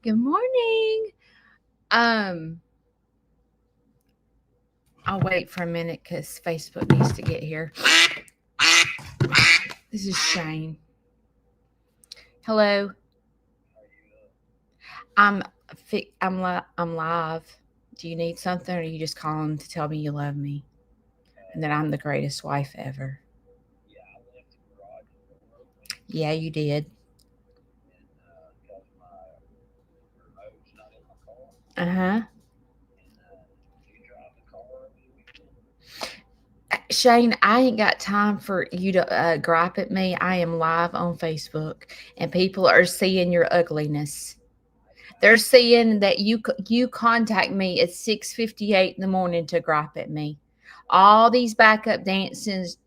Good morning. Um, I'll wait for a minute because Facebook needs to get here. This is Shane. Hello. I'm I'm live. Do you need something, or are you just calling to tell me you love me and that I'm the greatest wife ever? Yeah, you did. Uh huh. Shane, I ain't got time for you to gripe at me. I am live on Facebook, and people are seeing your ugliness. They're seeing that you contact me at 6:58 in the morning to gripe at me. All these backup dancers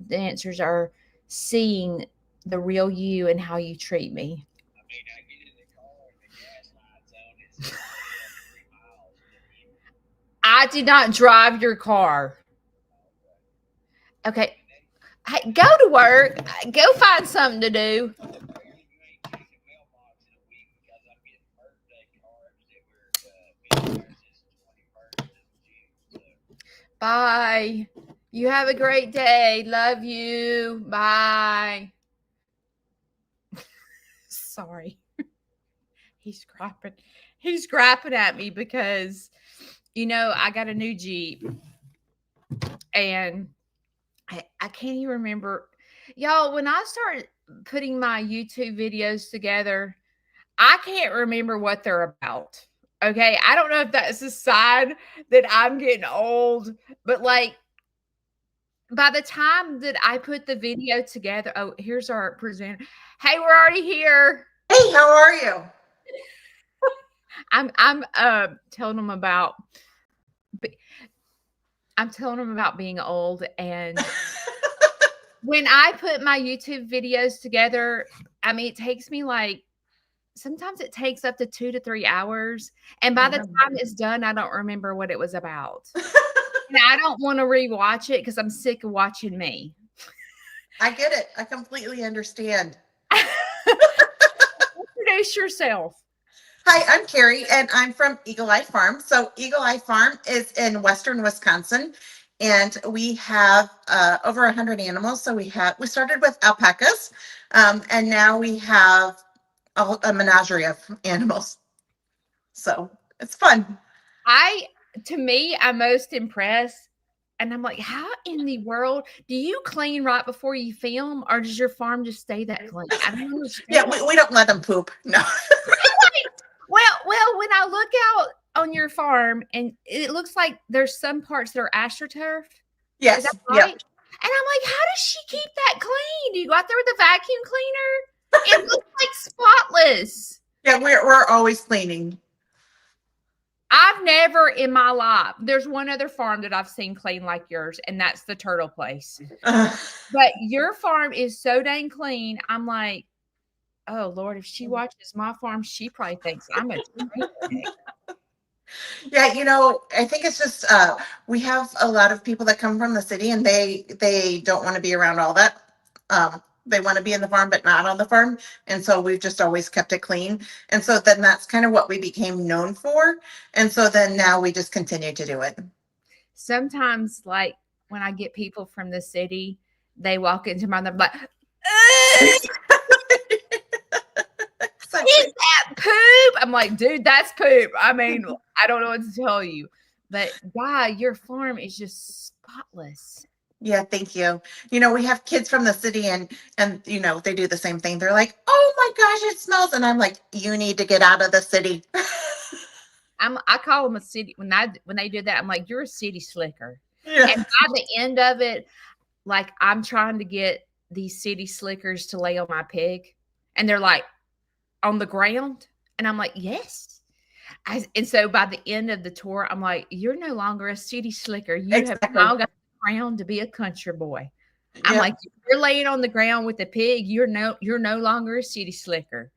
are seeing the real you and how you treat me. I did not drive your car. Okay. Hey, go to work. Go find something to do. Bye. You have a great day. Love you. Bye. Sorry. He's griping. He's griping at me because I got a new Jeep and I can't even remember. Y'all, when I started putting my YouTube videos together, I can't remember what they're about. Okay. I don't know if that's a sign that I'm getting old, but like by the time that I put the video together, oh, here's our presenter. Hey, we're already here. Hey, how are you? I'm telling them about I'm telling them about being old. And when I put my YouTube videos together, I mean, it takes me like sometimes it takes up to 2 to 3 hours. And by the Yeah. time it's done, I don't remember what it was about. And I don't want to rewatch it because I'm sick of watching me. I get it. I completely understand. Introduce yourself. Hi, I'm Carrie, and I'm from Eagle Eye Farm. So, Eagle Eye Farm is in western Wisconsin, and we have over 100 animals. So, we started with alpacas, and now we have a menagerie of animals. So, it's fun. I to me, I'm most impressed. And I'm like, how in the world do you clean right before you film, or does your farm just stay that clean? I don't Yeah, understand. we don't let them poop. No. Well, when I look out on your farm and it looks like there's some parts that are astroturf. Is that Yes. right? Yep. And I'm like, how does she keep that clean? Do you go out there with a vacuum cleaner? It looks like spotless. Yeah, we're always cleaning. I've never in my life, there's one other farm that I've seen clean like yours, and that's the turtle place. Uh, But your farm is so dang clean. I'm like, oh Lord, if she watches my farm, she probably thinks I'm a train wreck. Yeah, I think it's just we have a lot of people that come from the city and they don't want to be around all that. They want to be in the farm but not on the farm. And so we've just always kept it clean. And so then that's kind of what we became known for. And so then now we just continue to do it. Sometimes, like when I get people from the city, they walk into my, they're like, "Ugh, is Exactly. that poop?" I'm like, dude, that's poop. I mean, I don't know what to tell you. But yeah, your farm is just spotless. Yeah, thank you. We have kids from the city and they do the same thing. They're like, "Oh my gosh, it smells." And I'm like, "You need to get out of the city." I call them a city when they do that, I'm like, you're a city slicker. Yeah. And by the end of it, like I'm trying to get these city slickers to lay on my pig. And they're like, on the ground? And I'm like, yes. And so by the end of the tour, I'm like, you're no longer a city slicker. You have Exactly. now got the crown to be a country boy. I'm Yep. like, if you're laying on the ground with the pig, you're no longer a city slicker.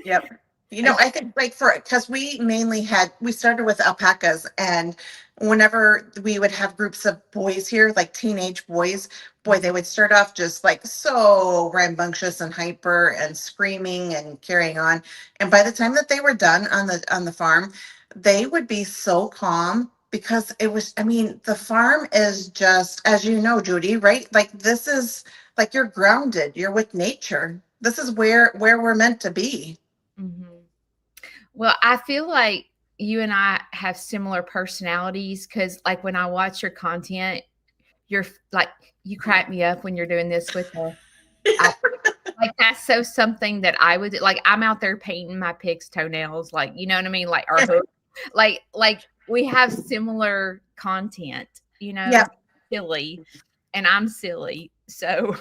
Yep. You know, I think like because we started with alpacas, and whenever we would have groups of boys here, like teenage boys, boy, they would start off just like so rambunctious and hyper and screaming and carrying on. And by the time that they were done on the farm, they would be so calm because it was, I mean, the farm is just, as you know, Judy, right? Like this is like you're grounded, you're with nature. This is where we're meant to be. Mhm. Well, I feel like you and I have similar personalities because, like, when I watch your content, like, you crack me up when you're doing this with the like, that's so something that I would like, I'm out there painting my pig's toenails, like, you know what I mean? Like, our hood. Like, we have similar content, Yeah. silly, and I'm silly. So,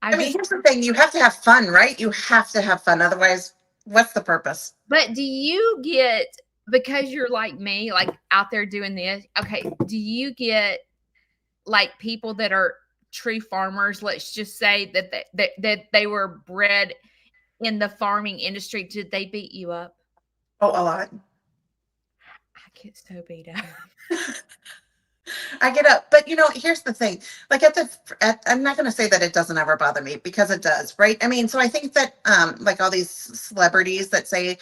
I I mean, just here's the thing, you have to have fun, right? You have to have fun. Otherwise, what's the purpose? but do you get because you're like me, like, out there doing this, okay, do you get, like, people that are true farmers, let's just say that they were bred in the farming industry, did they beat you up? Oh, a lot. I get so beat up. I get up, but here's the thing. Like I'm not going to say that it doesn't ever bother me because it does, right? I mean, so I think that like all these celebrities that say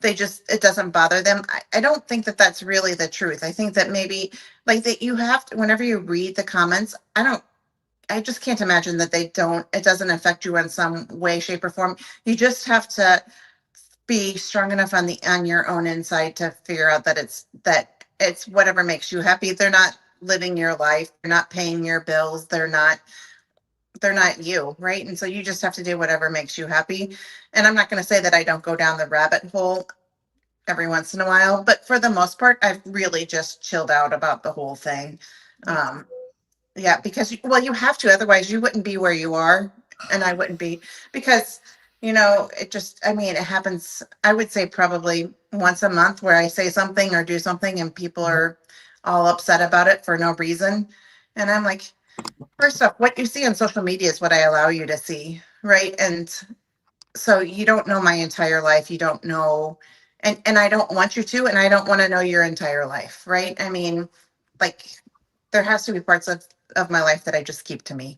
it doesn't bother them. I don't think that that's really the truth. I think that maybe like that you have to, whenever you read the comments, I just can't imagine that it doesn't affect you in some way, shape, or form. You just have to be strong enough on your own inside to figure out that it's whatever makes you happy. They're not living your life, they're not paying your bills, they're not you, right? And so you just have to do whatever makes you happy. And I'm not going to say that I don't go down the rabbit hole every once in a while, but for the most part I've really just chilled out about the whole thing. Me too. um yeah, because well, you have to, otherwise you wouldn't be where you are, and I wouldn't be, because it just, I mean, it happens, I would say probably once a month where I say something or do something and people are all upset about it for no reason. And I'm like, first off, what you see on social media is what I allow you to see, right? And so you don't know my entire life. You don't know, and I don't want you to, and I don't want to know your entire life, right? I mean, like there has to be parts of my life that I just keep to me.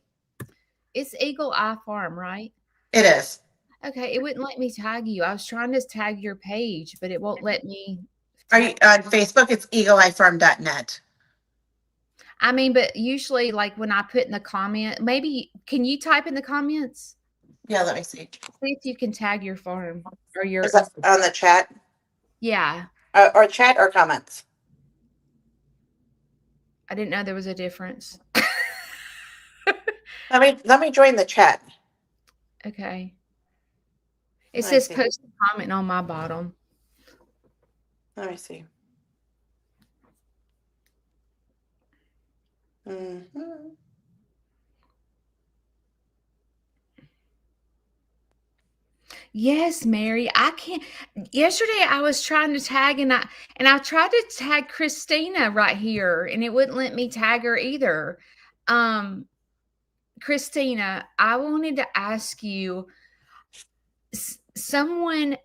It's Eagle Eye Farm, right? It is. Okay, it wouldn't let me tag you. I was trying to tag your page, but it won't let me Are you tag. on Facebook? It's eagleeyefarm.net. I mean, but usually, like, when I put in the comment, maybe can you type in the comments? Yeah, let me see. See if you can tag your farm or Is your that on the chat, yeah. or chat or comments? I didn't know there was a difference. Let me join the chat. Okay. It Let me says see. post a comment on my bottom. Let me see. Mhm. Yes, Mary. I can't. Yesterday I was trying to tag and I tried to tag Christina right here and it wouldn't let me tag her either. Um Christina, I wanted to ask you, someone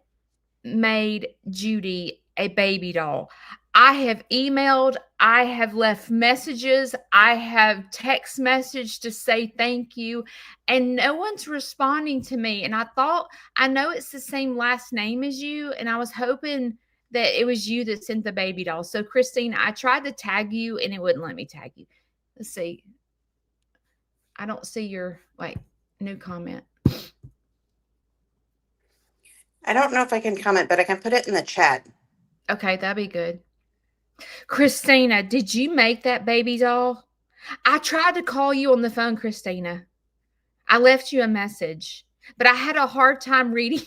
made Judy a baby doll. I have emailed, I have left messages, I have text message to say thank you, and no one's responding to me. And I know it's the same last name as you, and I was hoping that it was you that sent the baby doll. So, Christine, I tried to tag you and it wouldn't let me tag you. Let's see. I don't see your new comment. I don't know if I can comment, but I can put it in the chat. Okay, that'd be good. Christina, did you make that baby doll? I tried to call you on the phone, Christina. I left you a message, but I had a hard time reading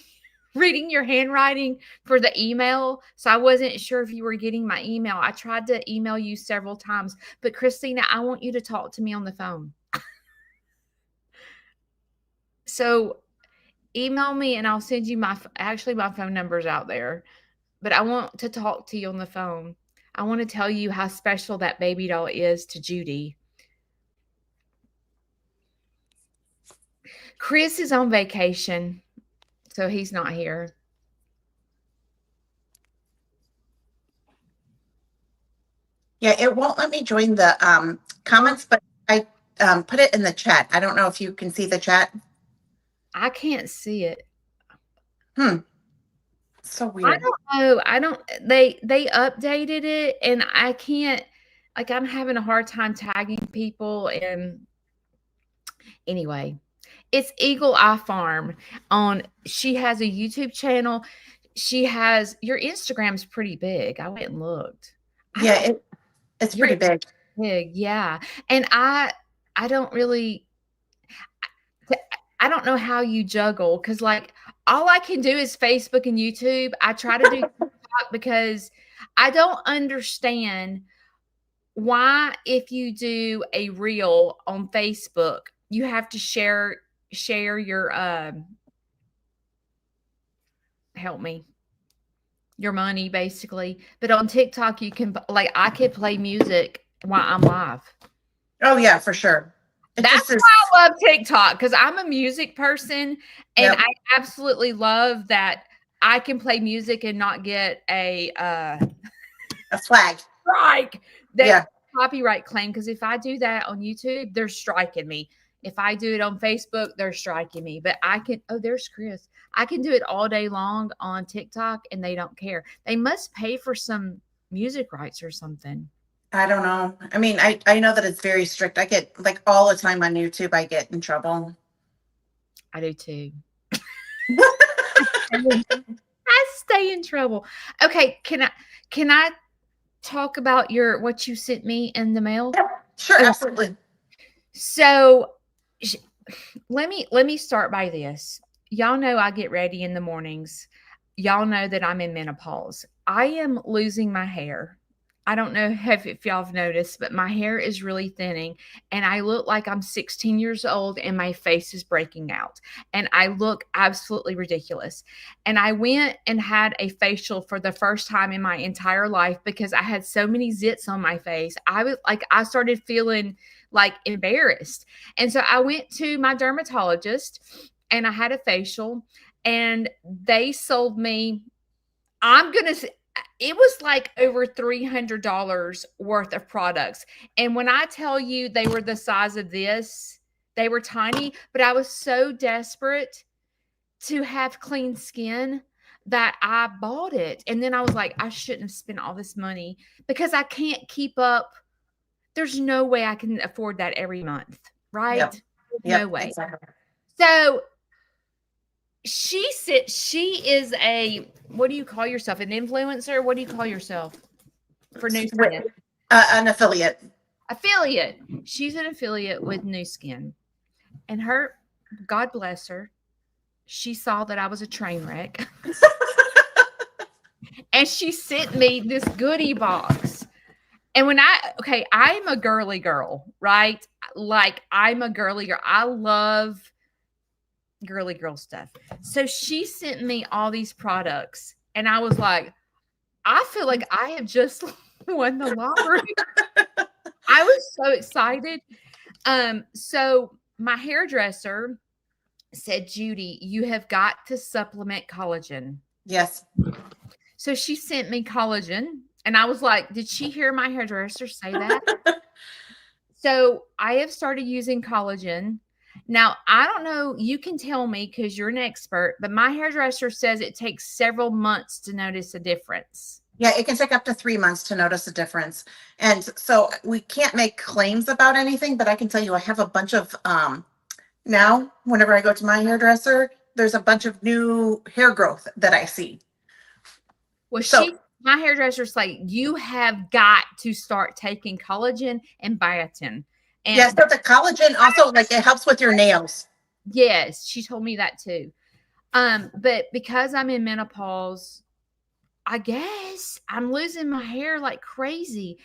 reading your handwriting for the email, so I wasn't sure if you were getting my email. I tried to email you several times, but Christina, I want you to talk to me on the phone. So email me and I'll send you my phone number's out there, but I want to talk to you on the phone. I want to tell you how special that baby doll is to Judy. Chris is on vacation, so he's not here. Yeah, it won't let me join the comments, but I put it in the chat. I don't know if you can see the chat. I can't see it. So I weird. don't know. I don't they updated it and I can't like I'm having a hard time tagging people and anyway. It's Eagle Eye Farm on she has a YouTube channel. She has your Instagram's pretty big. I went and looked. I Yeah, don't it's you're pretty big. big, yeah. And I don't really I don't know how you juggle because like all I can do is Facebook and YouTube. I try to do TikTok because I don't understand why if you do a reel on Facebook, you have to share your help me your money basically. But on TikTok you can like I could play music while I'm live. Oh yeah, for sure. It That's just is. why I love TikTok because I'm a music person and Yep, I absolutely love that I can play music and not get a a flag. strike that Yeah. copyright claim. Because if I do that on YouTube, they're striking me. If I do it on Facebook, they're striking me. But I can, oh, there's Chris. I can do it all day long on TikTok and they don't care. They must pay for some music rights or something. I don't know. I mean, I know that it's very strict. I get like all the time on YouTube, I get in trouble. I do too. I stay in trouble. Okay, can I talk about your what you sent me in the mail? Sure, Oh, absolutely. so let me start by this. Y'all know I get ready in the mornings. Y'all know that I'm in menopause. I am losing my hair. I don't know if y'all have noticed, but my hair is really thinning and I look like I'm 16 years old and my face is breaking out and I look absolutely ridiculous. And I went and had a facial for the first time in my entire life because I had so many zits on my face. I started feeling like embarrassed. And so I went to my dermatologist and I had a facial and they sold me I'm going to it was like over $300 worth of products. And when I tell you they were the size of this, they were tiny, but I was so desperate to have clean skin that I bought it. And then I was like, I shouldn't have spent all this money because I can't keep up. There's no way I can afford that every month, right? Yep. No Yep, way. exactly. So she is a what do you call yourself? An influencer? What do you call yourself for New Skin? An affiliate. Affiliate. She's an affiliate with New Skin. And her, God bless her, she saw that I was a train wreck. And she sent me this goodie box. And I'm a girly girl, right? Like I'm a girly girl. I love girly girl stuff. So she sent me all these products and I was like, I feel like I have just won the lottery. I was so excited. So my hairdresser said, Judy, you have got to supplement collagen. Yes. So she sent me collagen and I was like, did she hear my hairdresser say that? So I have started using collagen. Now, I don't know, you can tell me because you're an expert, but my hairdresser says it takes several months to notice a difference. Yeah, it can take up to 3 months to notice a difference. And so we can't make claims about anything, but I can tell you I have a bunch of now whenever I go to my hairdresser, there's a bunch of new hair growth that I see. Well, So my hairdresser's like, you have got to start taking collagen and biotin. And yeah, so the collagen also like it helps with your nails. yes, she told me that too. But because I'm in menopause, I guess I'm losing my hair like crazy.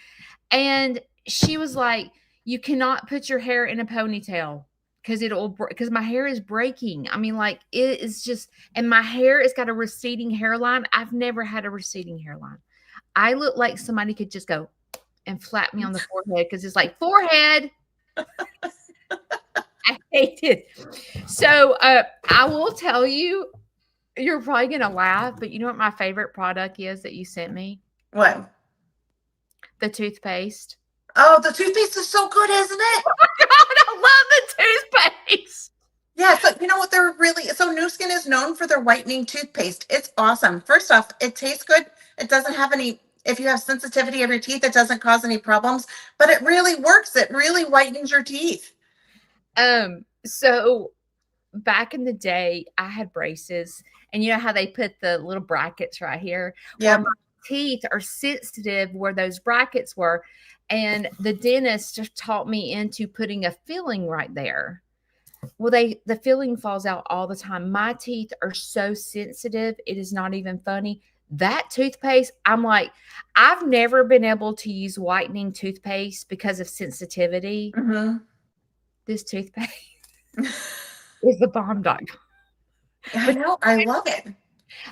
And she was like, you cannot put your hair in a ponytail because my hair is breaking. I mean, like it is just, and my hair has got a receding hairline. I've never had a receding hairline. I look like somebody could just go and flap me on the forehead because it's like forehead. I hate it. So I will tell you, you're probably gonna laugh, but you know what my favorite product is that you sent me? What? The toothpaste. Oh, the toothpaste is so good, isn't it? God, I love the toothpaste. Yeah, so you know what they're really so New Skin is known for their whitening toothpaste. It's awesome. First off, it tastes good. It doesn't have any if you have sensitivity of your teeth, it doesn't cause any problems, but it really works. It really whitens your teeth. So back in the day, I had braces, and you know how they put the little brackets right here? Well, Yeah. my teeth are sensitive where those brackets were, and the dentist just taught me into putting a filling right there. Well, the filling falls out all the time. My teeth are so sensitive, it is not even funny. That toothpaste, I'm like, I've never been able to use whitening toothpaste because of sensitivity. Hmm. This toothpaste is the bomb.com. I know. I love it.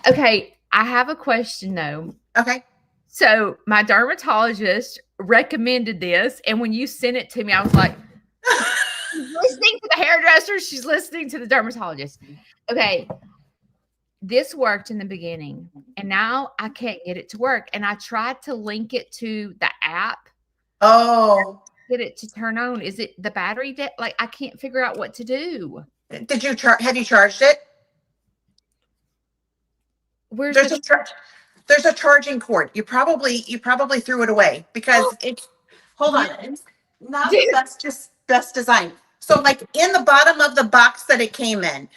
Okay, I have a question though. Okay. So my dermatologist recommended this, and when you sent it to me, I was like, she's listening to the hairdresser, she's listening to the dermatologist. Okay, this worked in the beginning, and now I can't get it to work. And I tried to link it to the app, Oh, get it to turn on. Is it the battery dead? Like I can't figure out what to do. did you have you charged it? Where's There's the a there's a charging cord. You probably threw it away because it's hold on. It's not the best design. So like in the bottom of the box that it came in,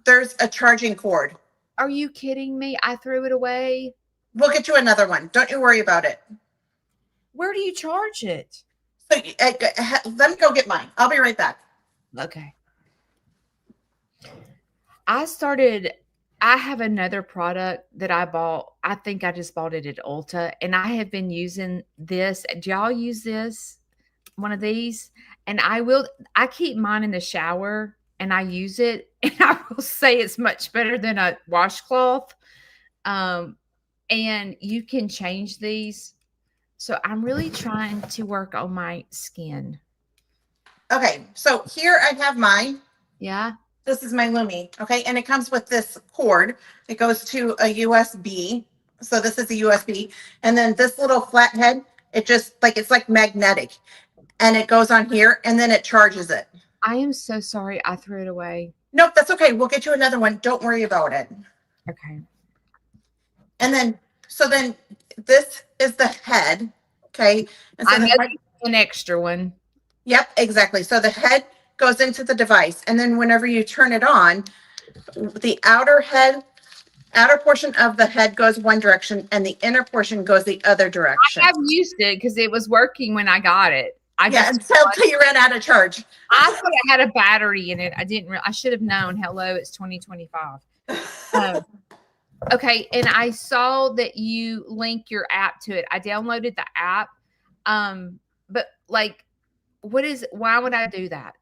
there's a charging cord. Are you kidding me? I threw it away. We'll get you another one. Don't you worry about it. Where do you charge it? So let me go get mine. I'll be right back. Okay. I have another product that I bought. I think I just bought it at Ulta, and I have been using this. Do y'all use this? One of these? And I keep mine in the shower and I use it. And I will say it's much better than a washcloth. And you can change these. So I'm really trying to work on my skin. Okay, so here I have mine. Yeah. This is my Lumi, okay? And it comes with this cord. It goes to a USB. So this is a USB. And then this little flathead, it's like magnetic. And it goes on here and then it charges it. I am so sorry I threw it away. Nope, that's okay. We'll get you another one. Don't worry about it. Okay. And then, so then this is the head, okay? And so I'm the head, an extra one. yep, exactly. So the head goes into the device. And then whenever you turn it on, the outer portion of the head goes one direction and the inner portion goes the other direction. I've used it because it was working when I got it. Until you ran out of charge. I thought it had a battery in it. I should have known. Hello, it's 2025. Okay, and I saw that you link your app to it. I downloaded the app. But like, why would I do that?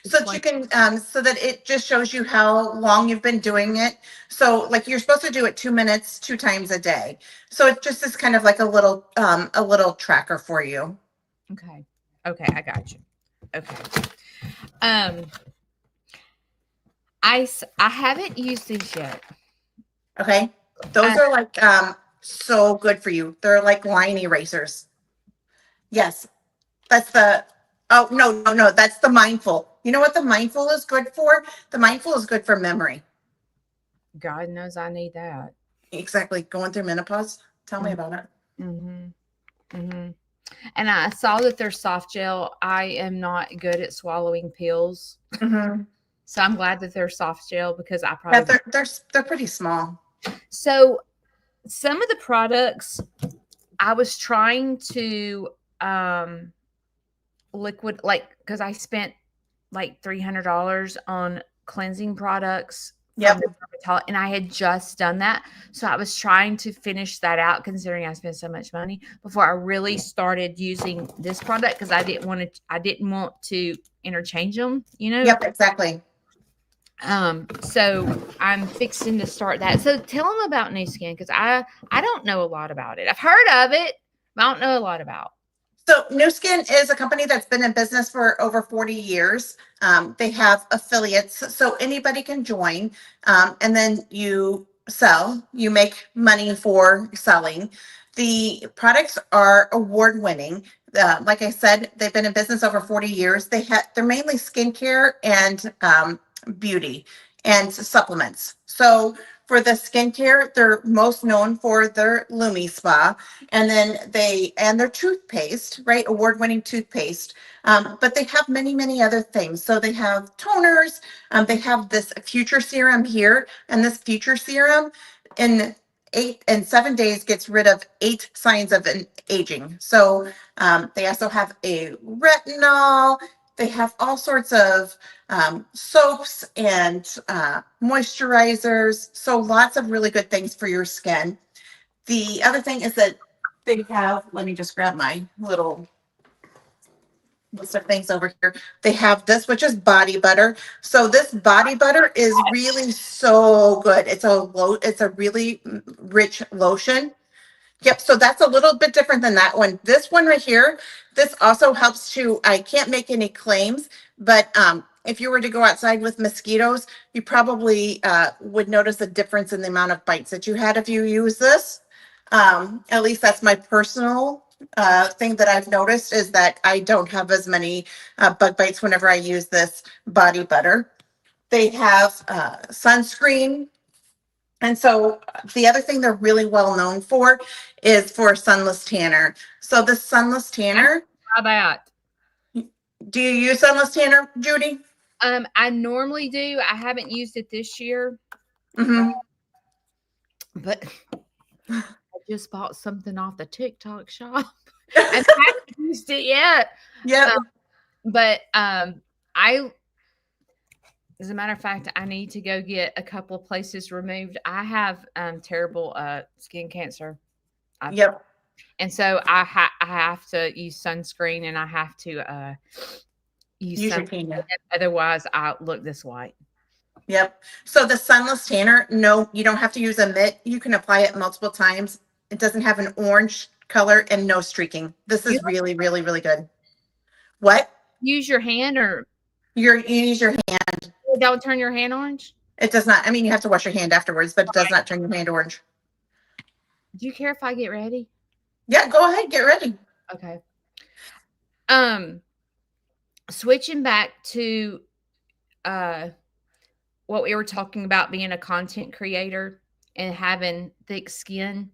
So that you can, so that it just shows you how long you've been doing it. So like you're supposed to do it 2 minutes, 2 times a day. So it just is kind of like a little tracker for you. Okay. Okay, I got you. Okay. I haven't used these yet. Okay. Those are like so good for you. They're like line erasers. Yes. That's no, that's the Mindful. You know what the Mindful is good for? The Mindful is good for memory. God knows I need that. Exactly. Going through menopause. Tell me about it. Mm-hmm. Mm-hmm. And I saw that they're soft gel. I am not good at swallowing pills. Mm-hmm. So I'm glad that they're soft gel because I probably they're pretty small. So some of the products I was trying to liquid, like, because I spent like $300 on cleansing products. Yep. And I had just done that. So I was trying to finish that out considering I spent so much money before I really started using this product because I didn't want to interchange them, you know? Yep, exactly. So I'm fixing to start that. So tell them about Nu Skin because I don't know a lot about it. I've heard of it, but I don't know a lot about. So Nu Skin is a company that's been in business for over 40 years. They have affiliates, so anybody can join. And then you sell, you make money for selling. The products are award winning. Like I said, they've been in business over 40 years. They're mainly skincare and beauty and supplements. So for the skincare, they're most known for their Lumi Spa, and then their toothpaste, right? Award winning toothpaste. But they have many, many other things. So they have toners. They have this future serum here, and this future serum in 7 days gets rid of 8 signs of an aging. So they also have a retinol. They have all sorts of soaps and moisturizers. So lots of really good things for your skin. The other thing is that they have, let me just grab my little list of things over here. They have this, which is body butter. So this body butter is really so good. It's a really rich lotion. Yep. So that's a little bit different than that one. This one right here, this also helps to, I can't make any claims, but if you were to go outside with mosquitoes, you probably would notice a difference in the amount of bites that you had if you use this. At least that's my personal thing that I've noticed, is that I don't have as many bug bites whenever I use this body butter. They have sunscreen. And so the other thing they're really well known for is for sunless tanner. So the sunless tanner, How about? do you use sunless tanner, Judy? I normally do. I haven't used it this year, Mm-hmm. but I just bought something off the TikTok shop and I haven't used it yet. Yeah. But as a matter of fact, I need to go get a couple of places removed. I have terrible skin cancer. Yep. And so I have to use sunscreen, and I have to use Use your sunscreen. tanner. Otherwise, I look this white. Yep. So the sunless tanner, no, you don't have to use a mitt. You can apply it multiple times. It doesn't have an orange color and no streaking. This is really, really, really good. What? Use your hand, or You use your hand. don't turn your hand orange? It does not. I mean, you have to wash your hand afterwards, but it does not turn your hand orange. Do you care if I get ready? Yeah, go ahead, get ready. Okay. Switching back to what we were talking about, being a content creator and having thick skin.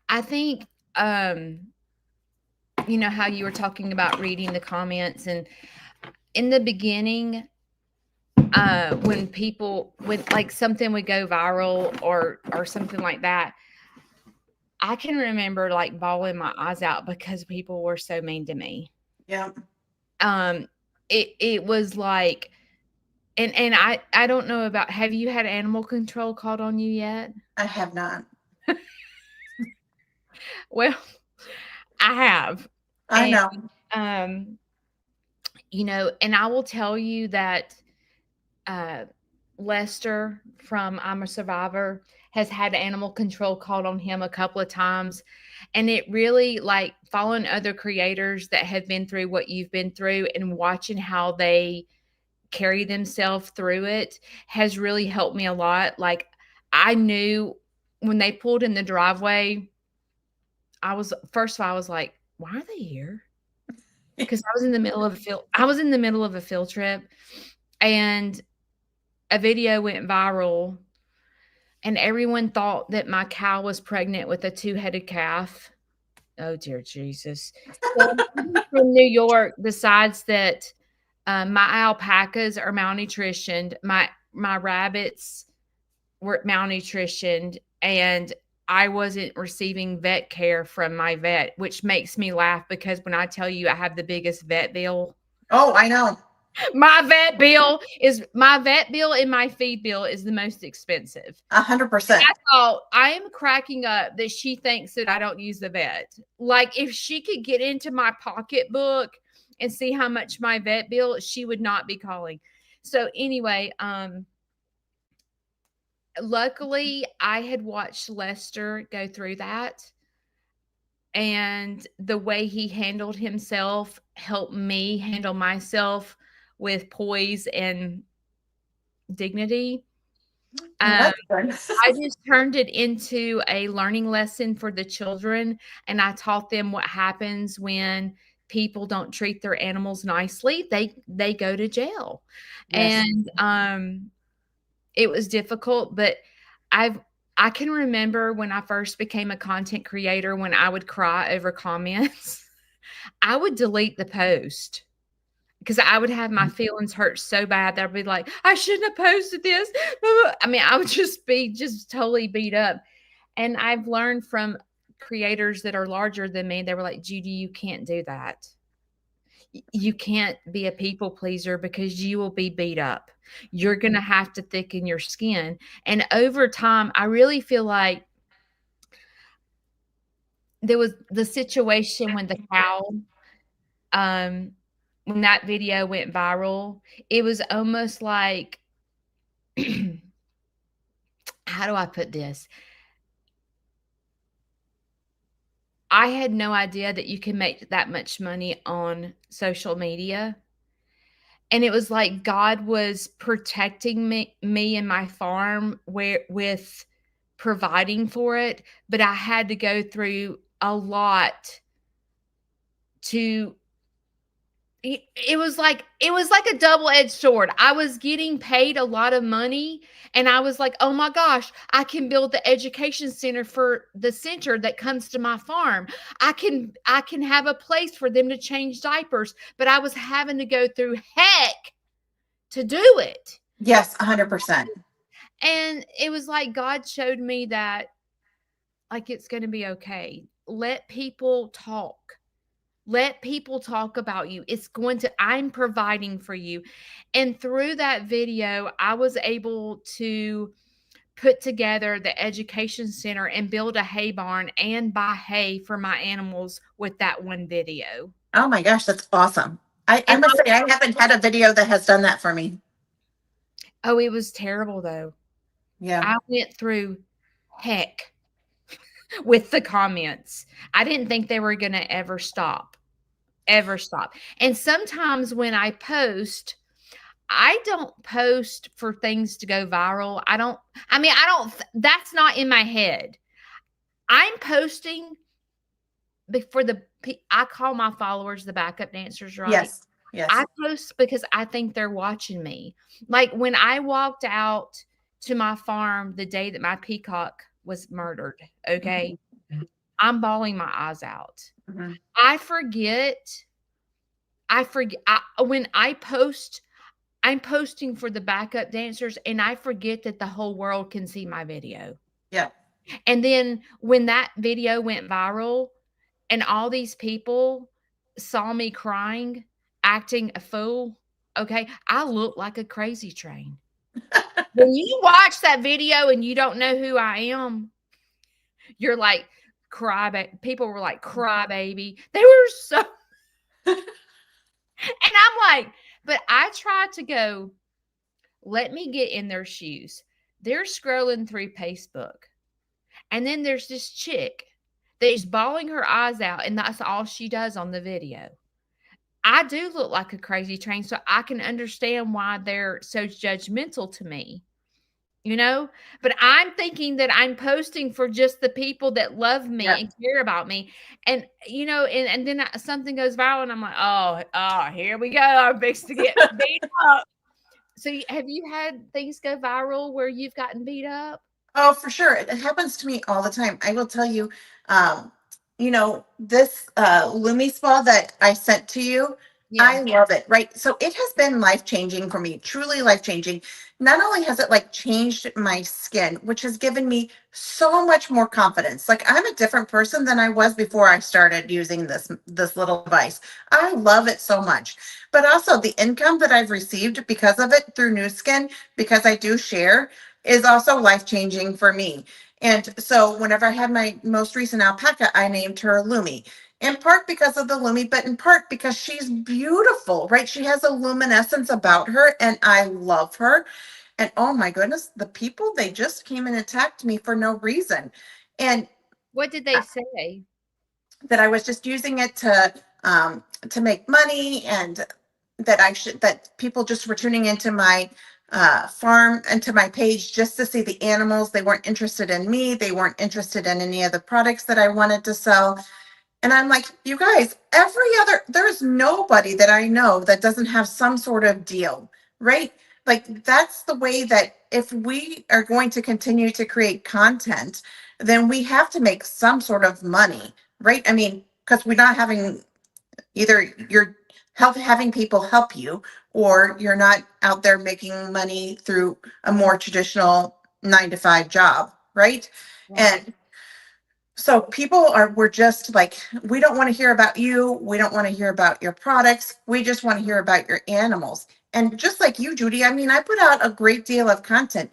I think you know how you were talking about reading the comments, and in the beginning, when like something would go viral or something like that, I can remember like bawling my eyes out because people were so mean to me. Yeah. It was like, and I don't know about, have you had animal control called on you yet? I have not. Well, I have. I know. You know, and I will tell you that Lester from I'm a Survivor has had animal control called on him a couple of times. And it really, like, following other creators that have been through what you've been through and watching how they carry themselves through it has really helped me a lot. Like, I knew when they pulled in the driveway, I was like, why are they here? Because I was in the middle of a field trip, and a video went viral, and everyone thought that my cow was pregnant with a 2-headed calf. Oh, dear Jesus. So, from New York decides that my alpacas are malnutritioned, my rabbits were malnutritioned, and I wasn't receiving vet care from my vet, which makes me laugh because when I tell you I have the biggest vet bill. Oh, I know. My vet bill and my feed bill is the most expensive. 100%. I am cracking up that she thinks that I don't use the vet. Like, if she could get into my pocketbook and see how much my vet bill, she would not be calling. So anyway, luckily I had watched Lester go through that, and the way he handled himself helped me handle myself with poise and dignity. Um, That's I good. just turned it into a learning lesson for the children, and I taught them what happens when people don't treat their animals nicely. They go to jail. Yes. And it was difficult, but I've I can remember when I first became a content creator when I would cry over comments. I would delete the post because I would have my feelings hurt so bad that I'd be like, I shouldn't have posted this. I mean, I would just be just totally beat up. And I've learned from creators that are larger than me, they were like, Judy, you can't do that. You can't be a people pleaser because you will be beat up. You're going to have to thicken your skin. And over time, I really feel like there was the situation when the cow, um, when that video went viral, it was almost like, how do I put this? I had no idea that you can make that much money on social media. And it was like God was protecting me and my farm where with providing for it, but I had to go through a lot to it was like a double-edged sword. I was getting paid a lot of money and I was like, "Oh my gosh, I can build the education center for the center that comes to my farm. I can have a place for them to change diapers." But I was having to go through heck to do it. Yes, 100%. And it was like God showed me that like it's going to be okay. Let people talk. Let people talk about you. It's going to, I'm providing for you. And through that video, I was able to put together the education center and build a hay barn and buy hay for my animals with that one video. Oh my gosh, that's awesome. I And must say, I haven't had a video that has done that for me. oh, it was terrible though. Yeah. I went through heck with the comments. I didn't think they were going to ever stop, ever stop. And sometimes when I don't post for things to go viral. I don't, that's not in my head. I'm posting for I call my followers the backup dancers, right? Yes. Yes. I post because I think they're watching me. Like when I walked out to my farm the day that my peacock was murdered, okay? I'm bawling my eyes out. Mm-hmm. I forget. When I post, I'm posting for the backup dancers and I forget that the whole world can see my video. Yeah. And then when that video went viral and all these people saw me crying, acting a fool, okay, I look like a crazy train. When you watch that video and you don't know who I am, you're like, people were like, cry baby. They were so, and I'm like, but I tried to go, let me get in their shoes. They're scrolling through Facebook. And then there's this chick that is bawling her eyes out, and that's all she does on the video. I do look like a crazy train, so I can understand why they're so judgmental to me. You know, but I'm thinking that I'm posting for just the people that love me Yeah. and care about me. And, you know, and then something goes viral and I'm like, oh, here we go. I'm fixing to get beat up. So have you had things go viral where you've gotten beat up? Oh, for sure. It happens to me all the time. I will tell you, um, this Lumi spa that I sent to you, Yeah. I love it, right? So it has been life changing for me, truly life changing. Not only has it like changed my skin, which has given me so much more confidence. Like I'm a different person than I was before I started using this little device. I love it so much. But also the income that I've received because of it through New Skin, because I do share, is also life changing for me. And so whenever I had my most recent alpaca, I named her Lumi. In part because of the Lumi, but in part because she's beautiful, right? She has a luminescence about her, and I love her. And oh my goodness, the people, they just came and attacked me for no reason. And What did they say? that I was just using it to make money, and that people just were tuning into my farm and to my page just to see the animals. They weren't interested in me. They weren't interested in any of the products that I wanted to sell. And I'm like, you guys, there's nobody that I know that doesn't have some sort of deal, right? Like, that's the way that if we are going to continue to create content, then we have to make some sort of money, right? I mean, because we're not having either having people help you, or you're not out there making money through a more traditional 9 to 5 job, right? Right. And so we're just like, we don't want to hear about you. We don't want to hear about your products. We just want to hear about your animals. And just like you, Judy, I mean, I put out a great deal of content,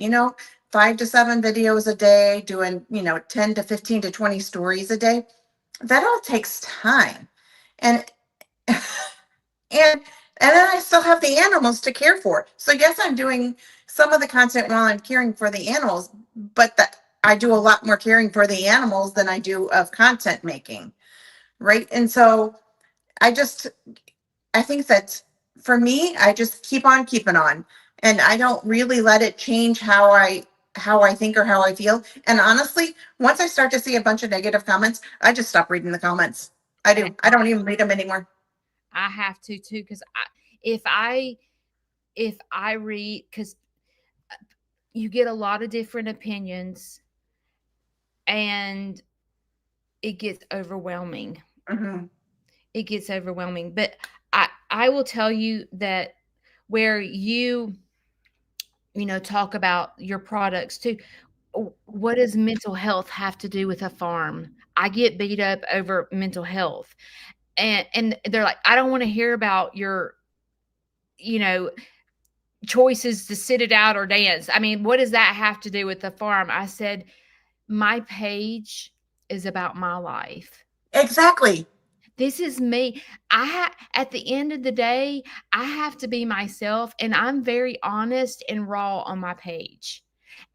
5 to 7 videos a day, doing, 10 to 15 to 20 stories a day. That all takes time. And and then I still have the animals to care for. So yes, I'm doing some of the content while I'm caring for the animals, but I do a lot more caring for the animals than I do of content making, right? And so I just I think that for me, I just keep on keeping on, and I don't really let it change how I think or how I feel. And honestly, once I start to see a bunch of negative comments, I just stop reading the comments. I do. I don't even read them anymore. I have to too, because if I read, because you get a lot of different opinions and it gets overwhelming. Mhm. It gets overwhelming. But I will tell you that where talk about your products too. What does mental health have to do with a farm? I get beat up over mental health. And they're like, I don't want to hear about your, you know, choices to sit it out or dance. I mean, what does that have to do with the farm? I said, my page is about my life. Exactly. This is me. At the end of the day, I have to be myself, and I'm very honest and raw on my page.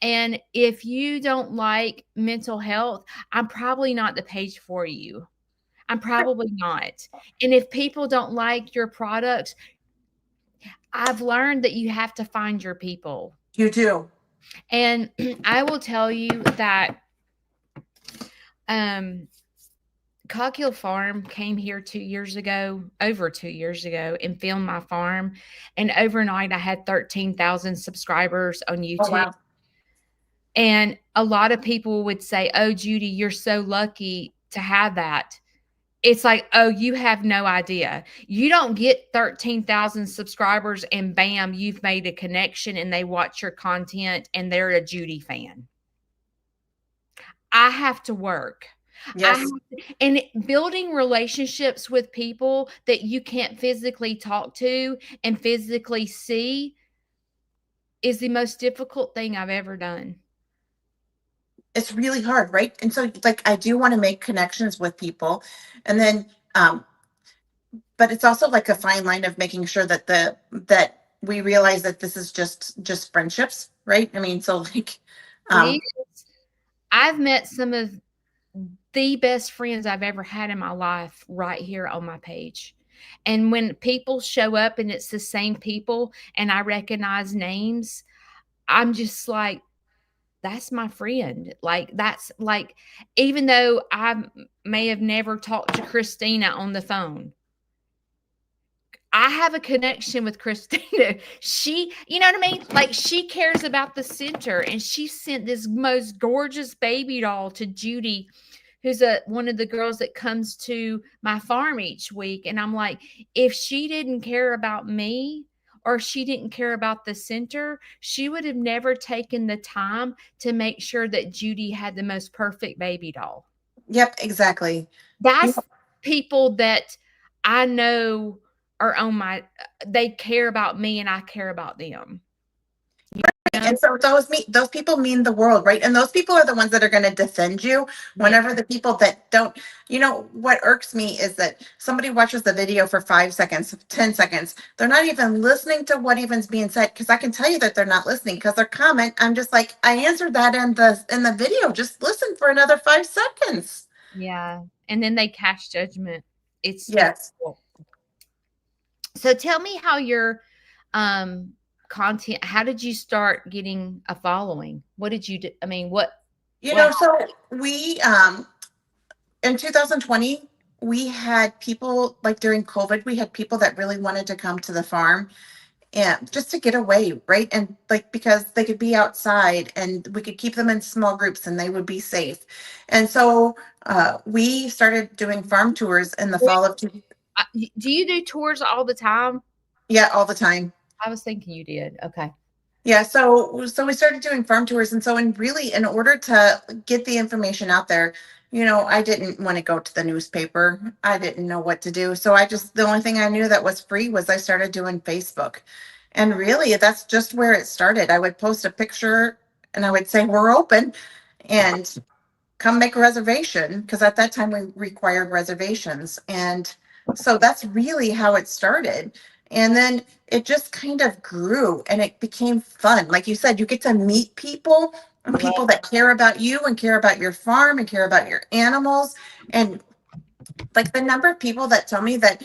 And if you don't like mental health, I'm probably not the page for you. I'm probably not. And if people don't like your products, I've learned that you have to find your people. You do. And I will tell you that um Coghill Farm came here 2 years ago, over 2 years ago, and filmed my farm. And overnight, I had 13,000 subscribers on Oh YouTube. wow. And a lot of people would say, "Oh, Judy, you're so lucky to have that." It's like, "Oh, you have no idea. You don't get 13,000 subscribers and bam, you've made a connection and they watch your content and they're a Judy fan." I have to work. I have Yes. and building relationships with people that you can't physically talk to and physically see is the most difficult thing I've ever done. It's really hard, right? And so, like, I do want to make connections with people, and then but it's also like a fine line of making sure that we realize that this is just friendships, right? I mean, so like, It um is. I've met some of the best friends I've ever had in my life right here on my page. And when people show up and it's the same people and I recognize names, I'm just like, that's my friend. Like, that's like, even though may have never talked to Christina on the phone, I have a connection with Christina. She, you know what I mean? Like, she cares about the center, and she sent this most gorgeous baby doll to Judy, who's one of the girls that comes to my farm each week. And I'm like, if she didn't care about me or she didn't care about the center, she would have never taken the time to make sure that Judy had the most perfect baby doll. yep, exactly. You That's people that I know are on they care about me and I care about them. know? And so those people mean the world, right? And those people are the ones that are going to defend you Yeah. whenever the people that don't, what irks me is that somebody watches the video for 5 seconds, 10 seconds. They're not even listening to what even's being said. Cause I can tell you that they're not listening because their comment, I'm just like, I answered that in the video. Just listen for another 5 seconds. Yeah. And then they cast judgment. It's Yes. terrible. So tell me how your um content? How did you start getting a following? What did you do? I mean, You what know, so we in 2020 we had people, like during COVID, we had people that really wanted to come to the farm and just to get away, right? And like because they could be outside and we could keep them in small groups and they would be safe. And so we started doing farm tours in the fall of do you do tours all the time? yeah, all the time. I was thinking you did. Okay. Yeah, so we started doing farm tours, and so in order to get the information out there, I didn't want to go to the newspaper. I didn't know what to do. So the only thing I knew that was free was I started doing Facebook. And really that's just where it started. I would post a picture and I would say we're open and come make a reservation because at that time we required reservations. And so that's really how it started. And then it just kind of grew and it became fun. Like you said, you get to meet people and Love people that care about you and care about your farm and care about your animals. And like the number of people that tell me that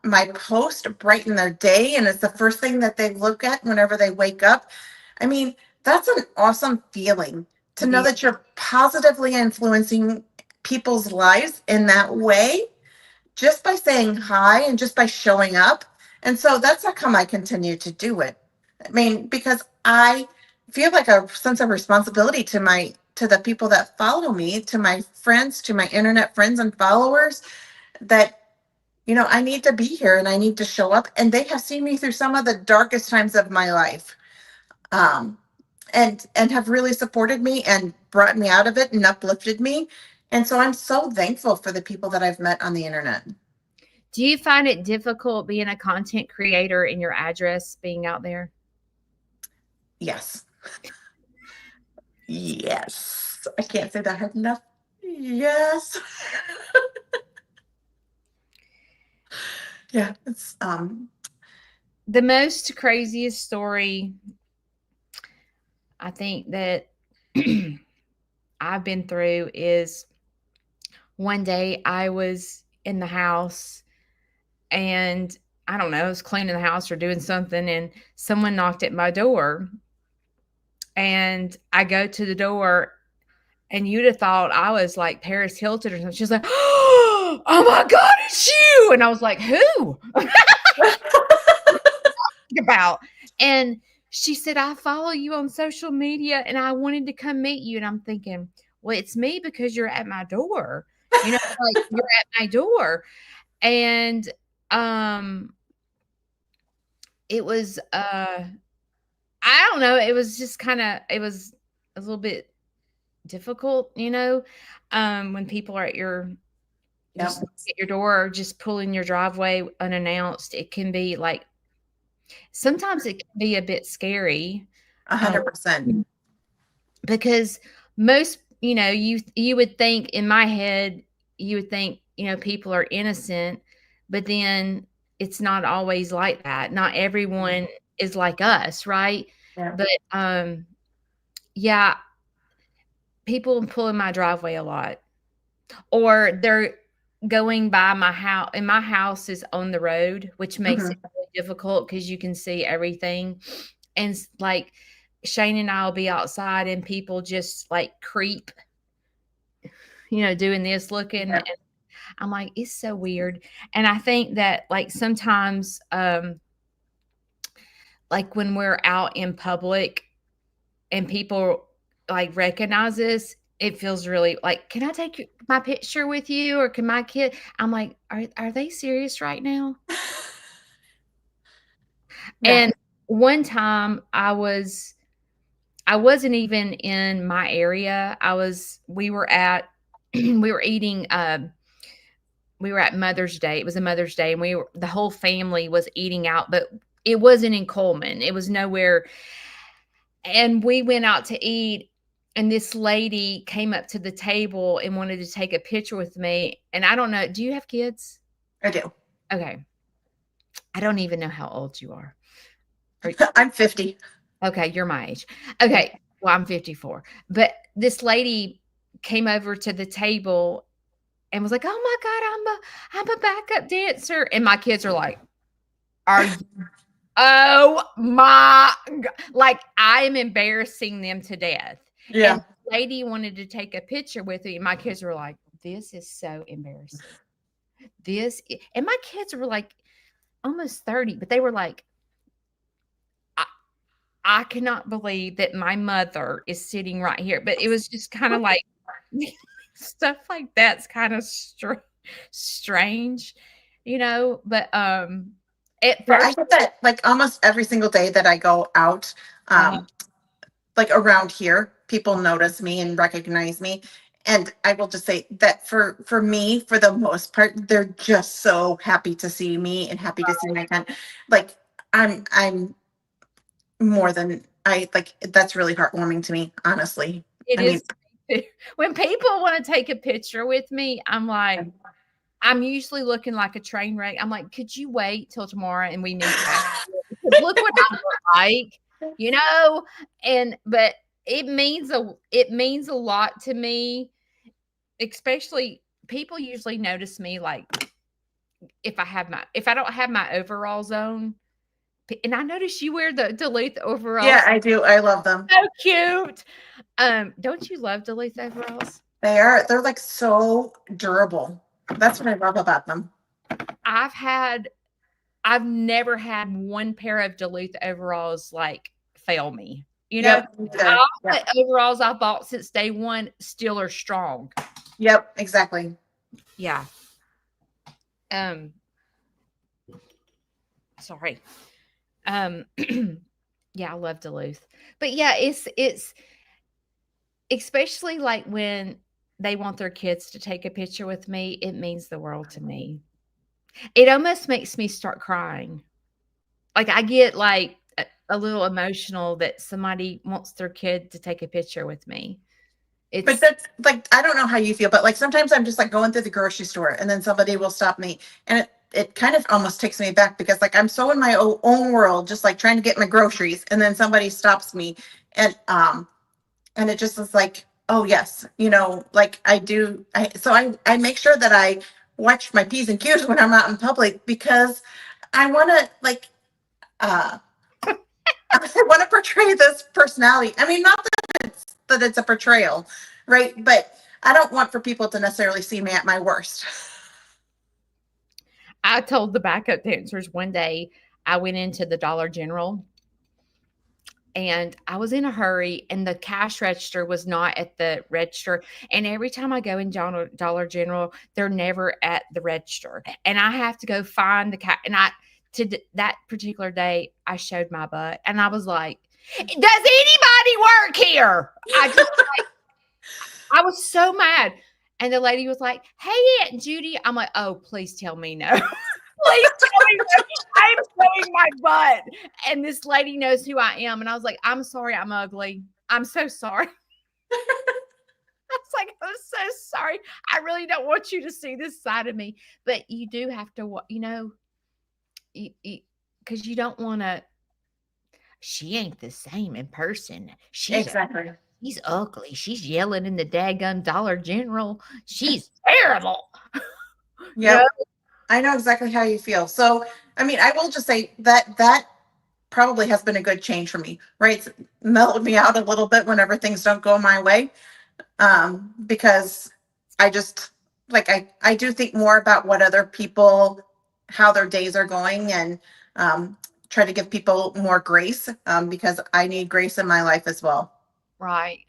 my post brighten their day and it's the first thing that they look at whenever they wake up. I mean, that's an awesome feeling to it know is. that you're positively influencing people's lives in that way just by saying hi and just by showing up. And so that's how come I continue to do it. I mean, because I feel like a sense of responsibility to the people that follow me, to my friends, to my internet friends and followers, that I need to be here and I need to show up. And they have seen me through some of the darkest times of my life. Um, and have really supported me and brought me out of it and uplifted me. And so I'm so thankful for the people that I've met on the internet. Do you find it difficult being a content creator in your address being out there? Yes. Yes. I can't say that hard enough. Yes. Yeah, it's The most craziest story I think that I've been through is one day I was in the house and I don't know, I was cleaning the house or doing something and someone knocked at my door. And I go to the door and you'd have thought I was like Paris Hilton or something. She's like, oh my God, it's you. And I was like, who? About. And she said, I follow you on social media and I wanted to come meet you. And I'm thinking, well, it's me because you're at my door. Like you're at my door. And it was I don't know, it was just it was a little bit difficult, when people are at your Yep. just at your door or just pulling your driveway unannounced. It can be like sometimes it can be a bit scary 100%. because most, you would think in my head, you would think, people are innocent, but then it's not always like that. Not everyone is like us, right? Yeah. But yeah, people pull in my driveway a lot, or they're going by my house, and my house is on the road, which makes it really difficult because you can see everything. And like Shane and I will be outside and people just like creep, doing this, looking. Yeah. And I'm like, it's so weird. And I think that like sometimes, like when we're out in public and people like recognize us, it feels really like, can I take my picture with you? Or can my kid? I'm like, are they serious right now? Yeah. And one time I wasn't even in my area. We were at, we were eating, we were at Mother's Day. It was a Mother's Day and the whole family was eating out, but it wasn't in Coleman. It was nowhere. And we went out to eat and this lady came up to the table and wanted to take a picture with me. And I don't know, do you have kids? I do. Okay. I don't even know how old you are. I'm 50. Okay, you're my age. Okay, well, I'm 54. But this lady came over to the table and was like, "Oh my God, I'm a backup dancer." And my kids are like, "Are you Oh my like, I am embarrassing them to death. Yeah. And the lady wanted to take a picture with me. My kids were like, "This is so embarrassing. And my kids were like almost 30, but they were like, I, I cannot believe that my mother is sitting right here. But it was just kind of like stuff like that's kind of strange, But at Yeah, I first, get that like almost every single day that I go out, uh, like around here, people notice me and recognize me. And I will just say that for me, for the most part, they're just so happy to see me and happy to see my content. Like I'm more than I like. That's really heartwarming to me, honestly. it I mean, is when people want to take a picture with me, I'm like, I'm usually looking like a train wreck. I'm like, could you wait till tomorrow and we meet back? Because look what I look like, you know? And but it means a lot to me, especially people usually notice me like if I don't have my overalls on. And I notice you wear the Duluth yeah, overalls. I do. I love them. So cute. Don't you love Duluth overalls? They're like so durable. That's what I love about them. I've had I've never had one pair of Duluth overalls like fail me. Yep. All Yep. the overalls I bought since day one still are strong. Yep. Exactly. Yeah. Um, sorry. Um, yeah, I love Duluth. But yeah, it's especially like when they want their kids to take a picture with me, it means the world to me. It almost makes me start crying. Like, I get, like, a little emotional that somebody wants their kid to take a picture with me. But It's that's like I don't know how you feel, but like sometimes I'm just like going through the grocery store and then somebody will stop me and it kind of almost takes me back because like I'm so in my own world, just like trying to get my groceries, and then somebody stops me and it just is like, oh yes, like I do. I make sure that I watch my P's and Q's when I'm out in public because I want to like uh I want to portray this personality. I mean, not that it's a portrayal, right? But I don't want for people to necessarily see me at my worst. I told the backup dancers one day I went into the Dollar General and I was in a hurry and the cash register was not at the register. And every time I go in Dollar General, they're never at the register. And I have to go find the cash. And that particular day, I showed my butt and I was like, does anybody work here? I was so mad. And the lady was like, "Hey, Aunt Judy." I'm like, "Oh, please tell me no." Please tell me no. I'm showing my butt. And this lady knows who I am. And I was like, "I'm sorry, I'm ugly. I'm so sorry." I was like, "I'm so sorry. I really don't want you to see this side of me." But you do have to, because you don't want to. She ain't the same in person. Exactly. She's ugly. She's yelling in the daggum Dollar General. She's terrible. No. Yep. I know exactly how you feel. So, I mean, I will just say that probably has been a good change for me, right? It's mellowed me out a little bit whenever things don't go my way. Because I just like I do think more about what other people, how their days are going, and try to give people more grace, because I need grace in my life as well. Right.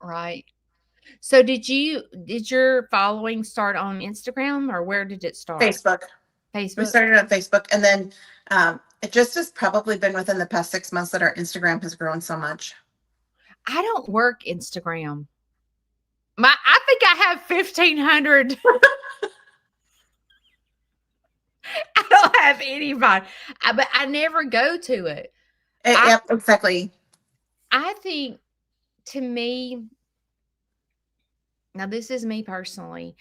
Right. So did your following start on Instagram or where did it start? Facebook. We Facebook? started on Facebook, and then it just has probably been within the past 6 months that our Instagram has grown so much. I don't work Instagram. I think I have 1,500. I don't have anybody. But I never go to it. Yep, exactly. I think to me, now this is me personally,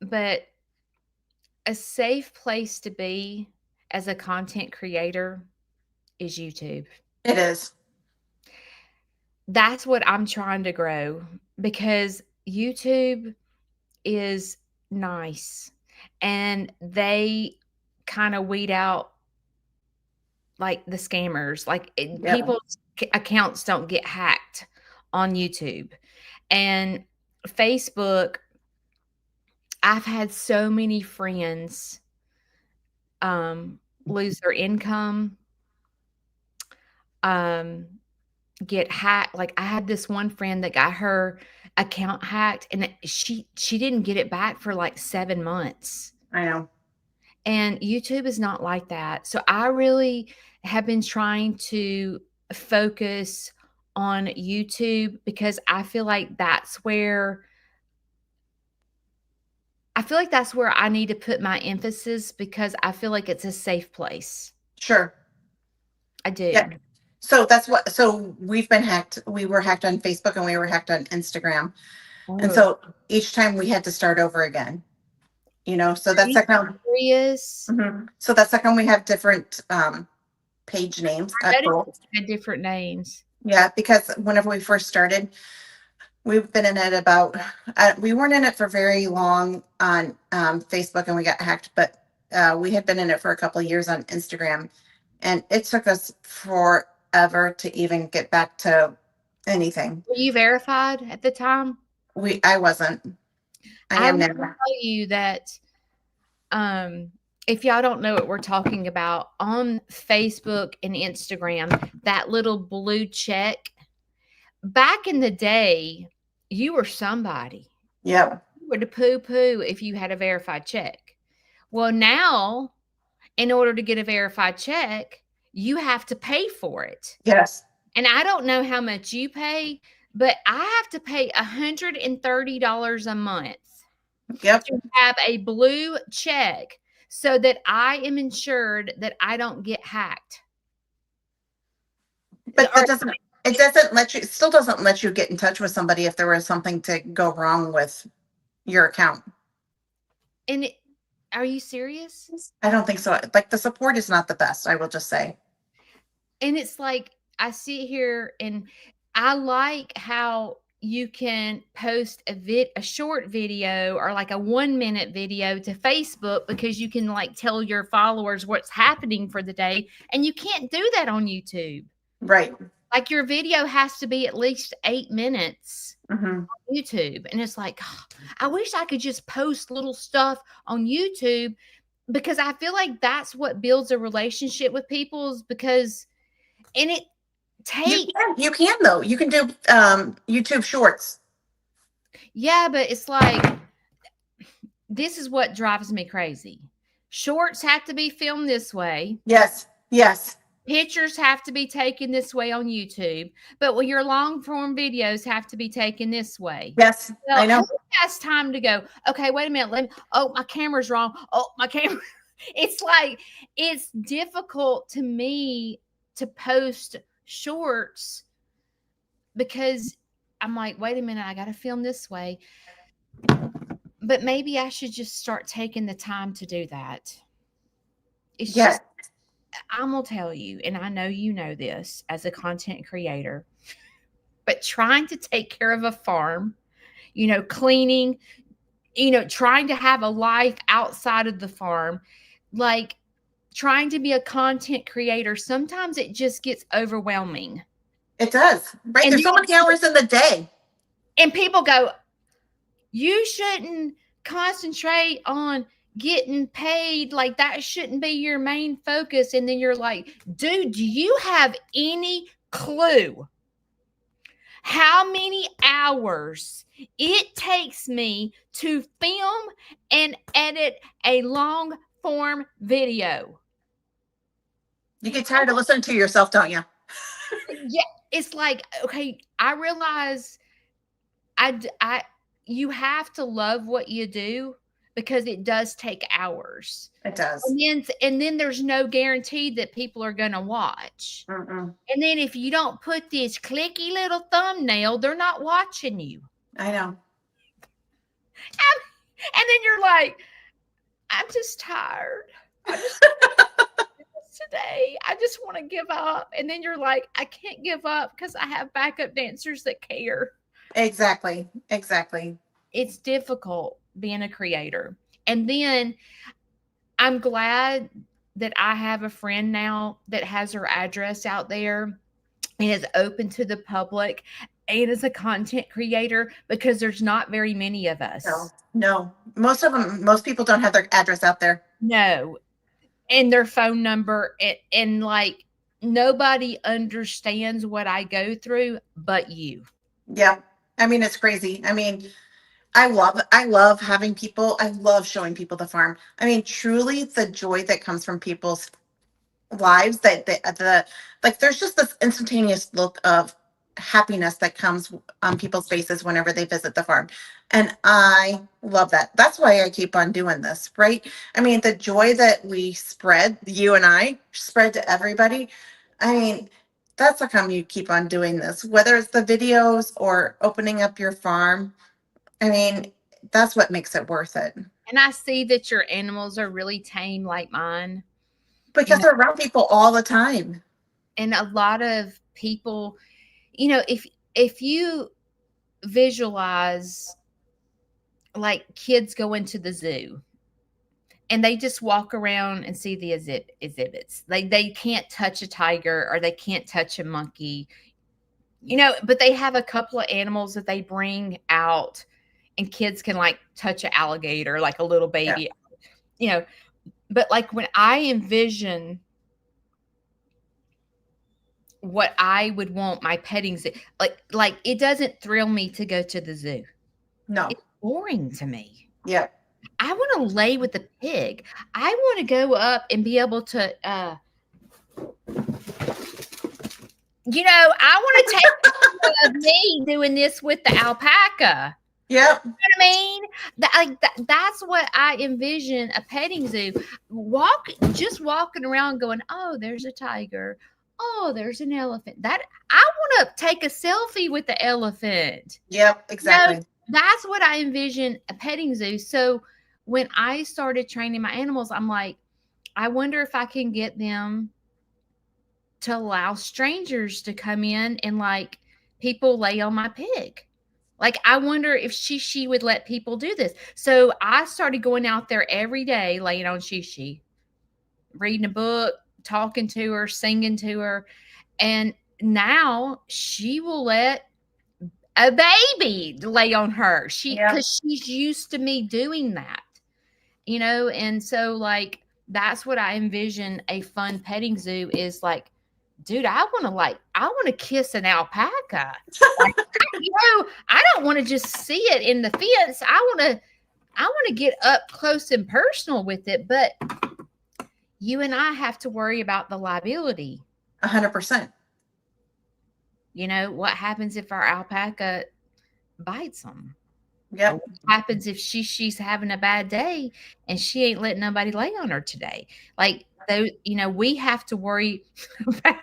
but a safe place to be as a content creator is YouTube. It is. That's what I'm trying to grow because YouTube is nice and they kind of weed out like the scammers, like Yeah. people's accounts don't get hacked on YouTube. And Facebook, I've had so many friends lose their income, um, get hacked. Like I had this one friend that got her account hacked and she didn't get it back for like 7 months. I know. And YouTube is not like that. So I really have been trying to focus on YouTube because I feel like that's where I need to put my emphasis because I feel like it's a safe place. Sure. I do. Yeah. So we've been hacked. We were hacked on Facebook and we were hacked on Instagram. And Oh, so each time we had to start over again. So are that's you like how. serious? So that's like when we have different page names. I noticed you had different names. Yeah, because whenever we first started, we've been in it about, we weren't in it for very long on Facebook and we got hacked, but we had been in it for a couple of years on Instagram. And it took us forever to even get back to anything. Were you verified at the time? I wasn't. I I am will now. tell you that if y'all don't know what we're talking about, on Facebook and Instagram, that little blue check, back in the day, you were somebody. Yep. You were to poo-poo if you had a verified check. Well, now, in order to get a verified check, you have to pay for it. Yes. And I don't know how much you pay, but I have to pay $130 a month Yep. to have a blue check so that I am insured that I don't get hacked. But Or it still doesn't let you get in touch with somebody if there was something to go wrong with your account. and it, are you serious? I don't think so. Like the support is not the best, I will just say. And it's like I sit here and I like how you can post a short video or like a 1-minute video to Facebook because you can like tell your followers what's happening for the day, and you can't do that on YouTube. Right. Like your video has to be at least 8 minutes Mm-hmm. on YouTube. And it's like, oh, I wish I could just post little stuff on YouTube because I feel like that's what builds a relationship with people because, and it takes, You can though. You can do YouTube shorts. yeah, but it's like, this is what drives me crazy. Shorts have to be filmed this way. Yes. Yes. Pictures have to be taken this way on YouTube, but your long form videos have to be taken this way. Yes. Well, I know. who has time to go, okay, wait a minute, oh, my camera's wrong. Oh, my camera. It's like, it's difficult to me to post shorts because I'm like, wait a minute, I got to film this way. But maybe I should just start taking the time to do that. It's Yes. just, I'm going to tell you, and I know you know this as a content creator, but trying to take care of a farm, cleaning, trying to have a life outside of the farm, like trying to be a content creator, sometimes it just gets overwhelming. It does. Right. And There's so many hours in the day. And people go, you shouldn't concentrate on getting paid. Like that shouldn't be your main focus. And then you're like, dude, do you have any clue how many hours it takes me to film and edit a long form video? You get tired of listening to yourself, don't you? Yeah, it's like, okay, I realize you have to love what you do because it does take hours. It does. And then there's no guarantee that people are going to watch. Mm-mm. And then if you don't put this clicky little thumbnail, they're not watching you. I know. And then you're like, I'm just tired. Today, I just want to give up. And then you're like, I can't give up because I have backup dancers that care. Exactly. Exactly. It's difficult being a creator. And then I'm glad that I have a friend now that has her address out there and is open to the public and is a content creator because there's not very many of us. No. Most people don't have their address out there. No. And their phone number and like nobody understands what I go through but you. Yeah. I mean, it's crazy. I mean, I love having people. I love showing people the farm. I mean, truly the joy that comes from people's lives that the like there's just this instantaneous look of happiness that comes on people's faces whenever they visit the farm. And I love that. That's why I keep on doing this, right? I mean, the joy that we spread, you and I spread to everybody. I mean, that's how come you keep on doing this, whether it's the videos or opening up your farm. I mean, that's what makes it worth it. And I see that your animals are really tame like mine. Because they're around people all the time. And a lot of people, you know, if you visualize like kids go into the zoo and they just walk around and see the exhibits. Like they can't touch a tiger or they can't touch a monkey, you know, but they have a couple of animals that they bring out and kids can like touch an alligator, like a little baby, you know. But like when I envision what I would want my petting zoo, like it doesn't thrill me to go to the zoo. No. It's boring to me. Yeah. I want to lay with the pig. I want to go up and be able to, you know, I want to take picture of me doing this with the alpaca. Yep. You know what I mean? That's what I envision a petting zoo. Just walking around going, oh, there's a tiger. Oh, there's an elephant. That I want to take a selfie with the elephant. Yep, exactly. You know, that's what I envision a petting zoo. So when I started training my animals, I'm like, I wonder if I can get them to allow strangers to come in and like people lay on my pig. Like, I wonder if Shishi would let people do this. So I started going out there every day, laying on Shishi, reading a book, talking to her, singing to her. And now she will let a baby lay on her. Because she's used to me doing that, you know? And so like, that's what I envision a fun petting zoo is like, dude, I want to kiss an alpaca. Like, you know, I don't want to just see it in the fence. I want to get up close and personal with it. But you and I have to worry about the liability. 100%. You know, what happens if our alpaca bites them? Yep. What happens if she's having a bad day and she ain't letting nobody lay on her today? Like, those, you know, we have to worry about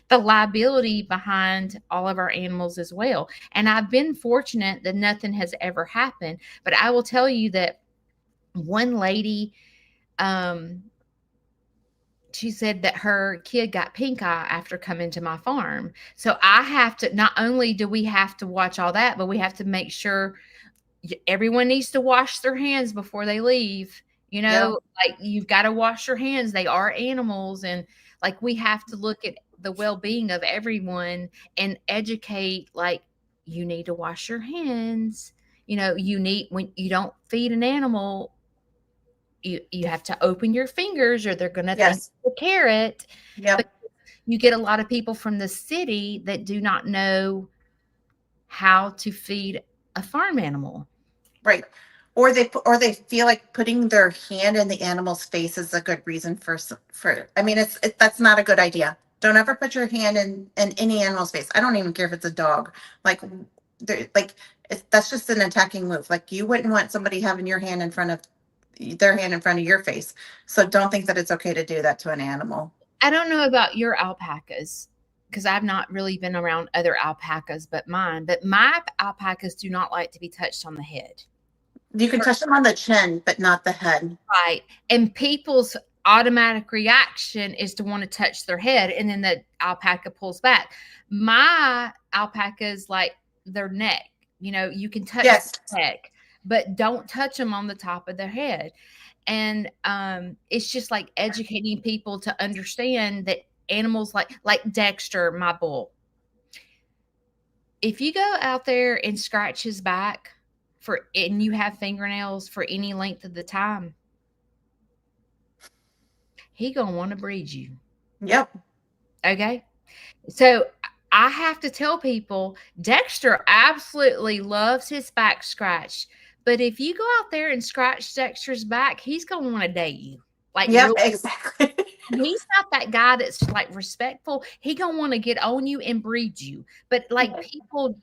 the liability behind all of our animals as well. And I've been fortunate that nothing has ever happened. But I will tell you that one lady, she said that her kid got pink eye after coming to my farm. So I have to, not only do we have to watch all that, but we have to make sure everyone needs to wash their hands before they leave. You know, like you've got to wash your hands. They are animals. And like, we have to look at the well-being of everyone and educate, like, you need to wash your hands. You know, when you don't feed an animal, you have to open your fingers or they're going to think the carrot. Yeah. You get a lot of people from the city that do not know how to feed a farm animal. Right. Or they feel like putting their hand in the animal's face is a good reason for I mean, that's not a good idea. Don't ever put your hand in any animal's face. I don't even care if it's a dog. Like, that's just an attacking move. Like, you wouldn't want somebody having their hand in front of your face. So don't think that it's okay to do that to an animal. I don't know about your alpacas because I've not really been around other alpacas but mine. But my alpacas do not like to be touched on the head. You can touch them on the chin, but not the head. Right. And people's automatic reaction is to want to touch their head, and then the alpaca pulls back. My alpacas like their neck. You know, you can touch their neck, but don't touch them on the top of their head. And it's just like educating people to understand that animals like Dexter, my bull, if you go out there and scratch his back and you have fingernails for any length of the time, he gonna want to breed you. Yep. Okay. So I have to tell people Dexter absolutely loves his back scratched. But if you go out there and scratch Dexter's back, he's gonna want to date you. Like, Yep, real, exactly. he's not that guy that's like respectful. He gonna want to get on you and breed you. But like people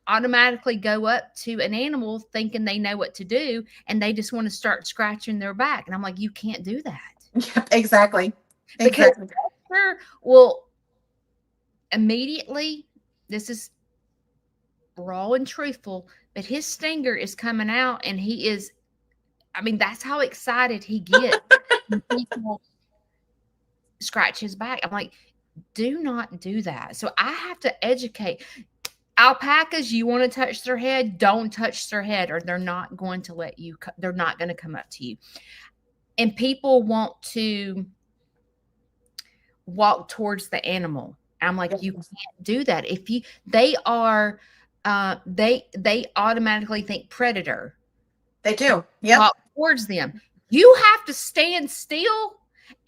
automatically go up to an animal thinking they know what to do, and they just want to start scratching their back. And I'm like, you can't do that. Yep, exactly. Because Exactly. Dexter will immediately, this is raw and truthful, but his stinger is coming out, and he is, I mean, that's how excited he gets when people scratch his back. I'm like, do not do that. So I have to educate. Alpacas, you want to touch their head, don't touch their head, or they're not going to let you, they're not going to come up to you. And people want to walk towards the animal. I'm like, you can't do that. If you, they are, they automatically think predator. They do. Yep. Walk towards them. You have to stand still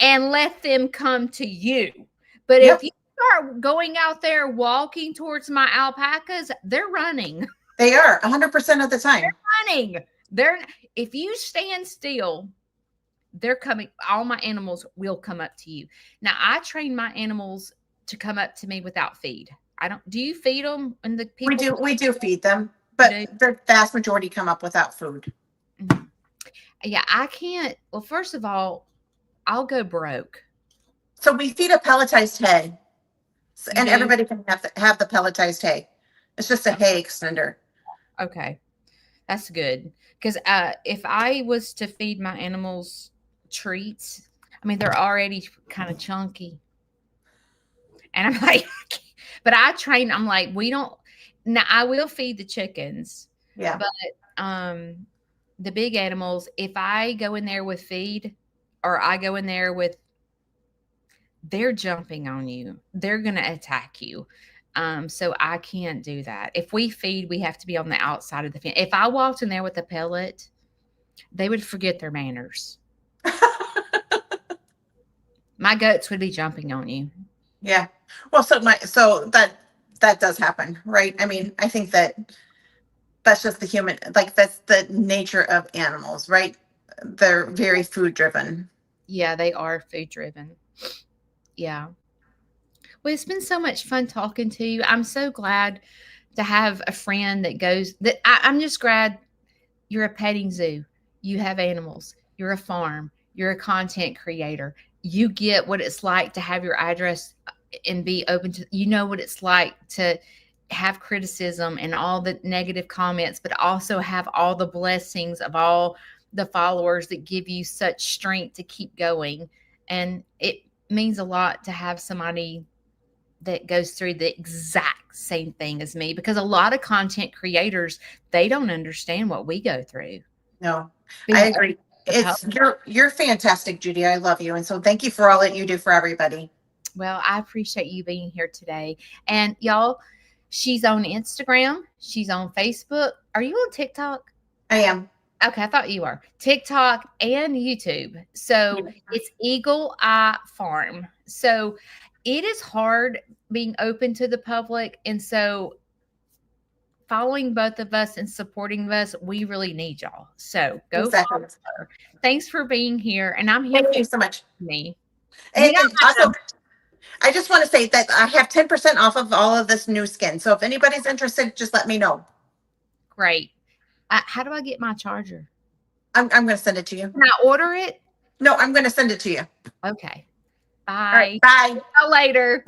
and let them come to you. But Yep. if you start going out there walking towards my alpacas, they're running. They are 100% of the time. Running. If you stand still, they're coming. All my animals will come up to you. Now, I train my animals to come up to me without feed. I don't. Do you feed them? And the people We do feed them, but the vast majority come up without food. Yeah, I can't. Well, first of all, I'll go broke. So we feed a pelletized hay, and do? everybody can have the pelletized hay. It's just a hay extender. Okay, that's good. Because if I was to feed my animals treats, I mean, they're already kind of chunky. And I'm like, but I train, I'm like, we don't, now I will feed the chickens. Yeah. But the big animals, if I go in there with feed, or I go in there with, they're jumping on you. They're going to attack you. So I can't do that. If we feed, we have to be on the outside of the fence. If I walked in there with a pellet, they would forget their manners. My goats would be jumping on you. Yeah. Well, so that does happen, right? I mean, I think that's just the human, like that's the nature of animals, right? They're very food driven. Yeah, they are food driven. Yeah. Well, it's been so much fun talking to you. I'm so glad to have a friend that goes that I'm just glad you're a petting zoo. You have animals. You're a farm. You're a content creator. You get what it's like to have your address and be open to, you know what it's like to have criticism and all the negative comments, but also have all the blessings of all the followers that give you such strength to keep going. And it means a lot to have somebody that goes through the exact same thing as me, because a lot of content creators, they don't understand what we go through. No, I agree. You're fantastic, Judy. I love you. And so thank you for all that you do for everybody. Well, I appreciate you being here today. And y'all, she's on Instagram. She's on Facebook. Are you on TikTok? I am. Okay, I thought you were. TikTok and YouTube. So it's Eagle Eye Farm. So it is hard being open to the public. And so following both of us and supporting us, we really need y'all. So go follow her. Thanks for being here. And I'm here. Thank you so much. Me. And also, I just want to say that I have 10% off of all of this new skin. So if anybody's interested, just let me know. Great. How do I get my charger? I'm going to send it to you. Can I order it? No, I'm going to send it to you. Okay. Bye. All right, bye. See you later.